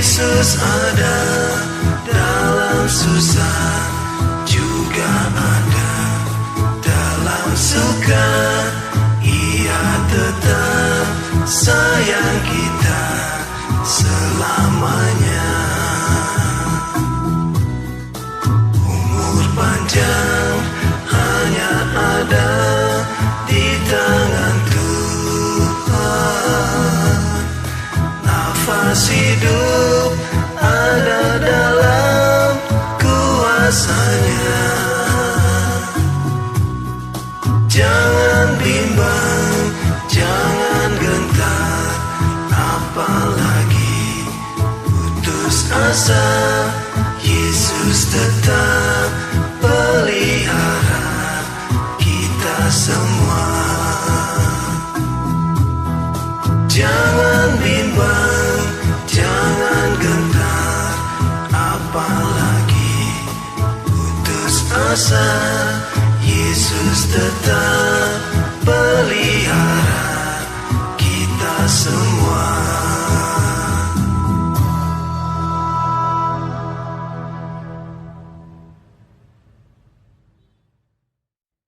Yesus ada dalam susah, juga ada dalam suka. Ia tetap sayang kita selamanya. Umur panjang hanya ada di tangan Tuhan. Nafas hidup ada dalam kuasa-Nya. Jangan bimbang, jangan gentar, apalagi putus asa. Yesus tetap pelihara kita semua. Jangan bimbang, jangan gentar, apalagi putus asa. Yesus tetap